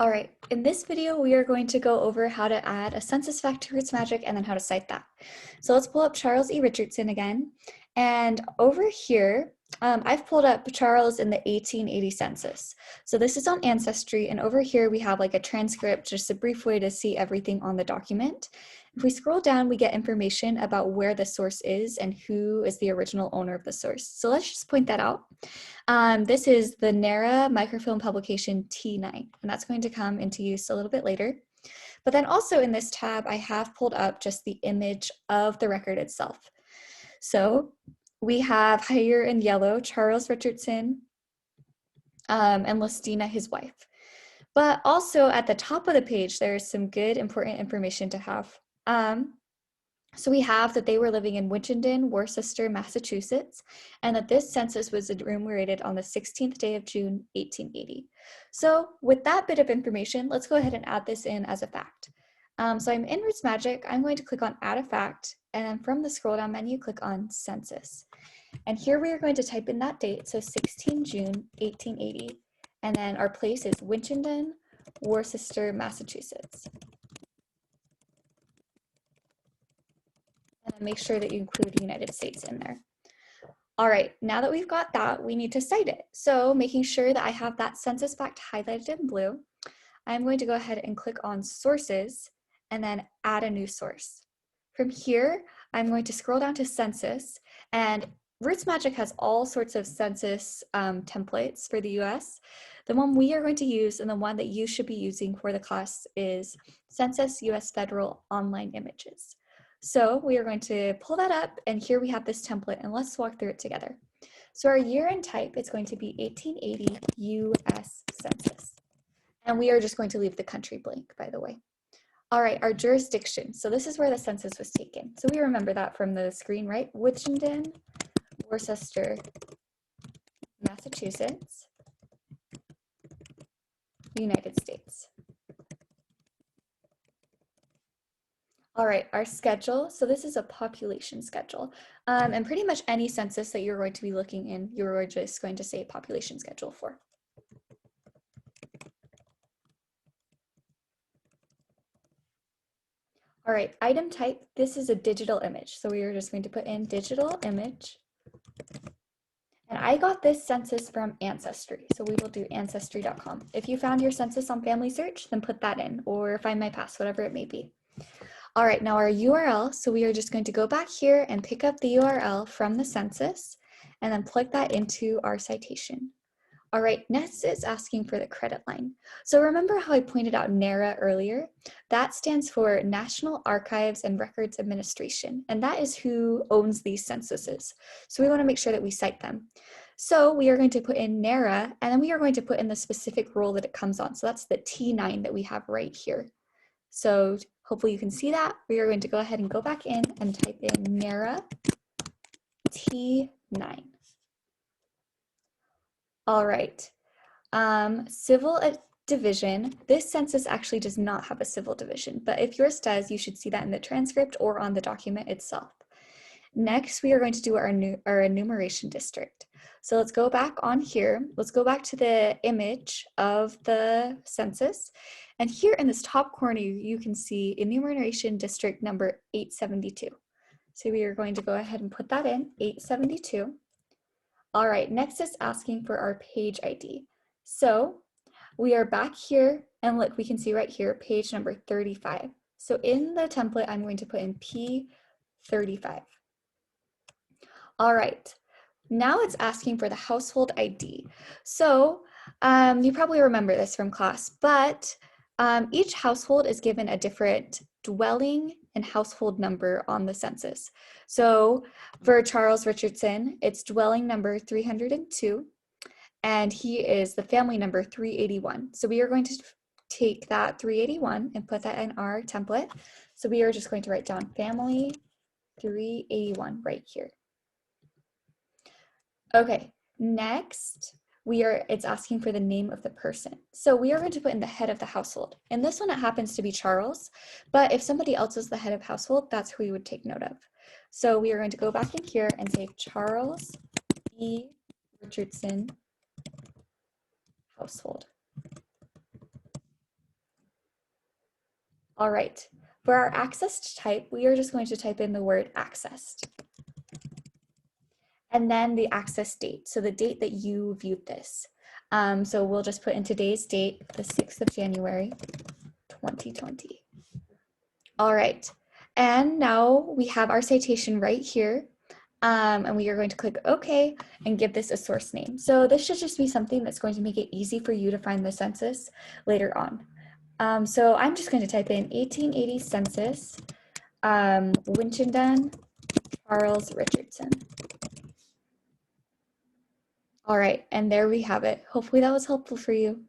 All right, in this video, we are going to go over how to add a census fact to Roots Magic and then how to cite that. So let's pull up Charles E. Richardson again. And over here, I've pulled up Charles in the 1880 census. So this is on Ancestry, and over here we have like a transcript, just a brief way to see everything on the document. If we scroll down, we get information about where the source is and who is the original owner of the source. So let's just point that out. This is the NARA microfilm publication T9, and that's going to come into use a little bit later. But then also in this tab, I have pulled up just the image of the record itself. So we have here in yellow, Charles Richardson and Listina, his wife. But also at the top of the page, there's some good important information to have. So we have that they were living in Winchendon, Worcester, Massachusetts, and that this census was enumerated on the 16th day of June, 1880. So with that bit of information, let's go ahead and add this in as a fact. So I'm in Roots Magic, I'm going to click on Add a Fact, and then from the scroll down menu, click on Census. And here we are going to type in that date, so 16 June, 1880, and then our place is Winchendon, Worcester, Massachusetts. And then make sure that you include United States in there. All right, now that we've got that, we need to cite it. So making sure that I have that census fact highlighted in blue, I'm going to go ahead and click on Sources and then add a new source. From here, I'm going to scroll down to Census, and Roots Magic has all sorts of census templates for the US. The one we are going to use and the one that you should be using for the class is Census US Federal Online Images. So we are going to pull that up, and here we have this template, and let's walk through it together. So our year and type is going to be 1880 US Census. And we are just going to leave the country blank, by the way. All right, our jurisdiction. So this is where the census was taken. So we remember that from the screen, right? Winchendon, Worcester, Massachusetts, United States. All right, our schedule. So this is a population schedule. And pretty much any census that you're going to be looking in, you're just going to say population schedule for. All right, item type. This is a digital image. So we are just going to put in digital image. And I got this census from Ancestry. So we will do ancestry.com. If you found your census on Family Search, then put that in, or Find My Past, whatever it may be. All right, now our URL, so we are just going to go back here and pick up the URL from the census and then plug that into our citation. All right, next is asking for the credit line. So remember how I pointed out NARA earlier? That stands for National Archives and Records Administration, and that is who owns these censuses. So we want to make sure that we cite them. So we are going to put in NARA, and then we are going to put in the specific role that it comes on. So that's the T9 that we have right here. So hopefully you can see that. We are going to go ahead and go back in and type in NARA T9. All right, civil division. This census actually does not have a civil division, but if yours does, you should see that in the transcript or on the document itself. Next, we are going to do our enumeration district. So let's go back on here. Let's go back to the image of the census. And here in this top corner, you can see enumeration district number 872. So we are going to go ahead and put that in, 872. All right, next is asking for our page ID. So we are back here, and look, we can see right here, page number 35. So in the template, I'm going to put in P35. All right, now it's asking for the household ID. So you probably remember this from class, but each household is given a different dwelling and household number on the census. So for Charles Richardson, it's dwelling number 302, and he is the family number 381. So we are going to take that 381 and put that in our template. So we are just going to write down family 381 right here. Okay, next it's asking for the name of the person. So we are going to put in the head of the household. And this one, it happens to be Charles, but if somebody else is the head of household, that's who we would take note of. So we are going to go back in here and say Charles E. Richardson household. All right, for our accessed type, we are just going to type in the word accessed. And then the access date, so the date that you viewed this. So we'll just put in today's date, the 6th of January, 2020. All right, and now we have our citation right here. And we are going to click OK and give this a source name. So this should just be something that's going to make it easy for you to find the census later on. So I'm just going to type in 1880 census, Winchendon, Charles Richardson. All right, and there we have it. Hopefully that was helpful for you.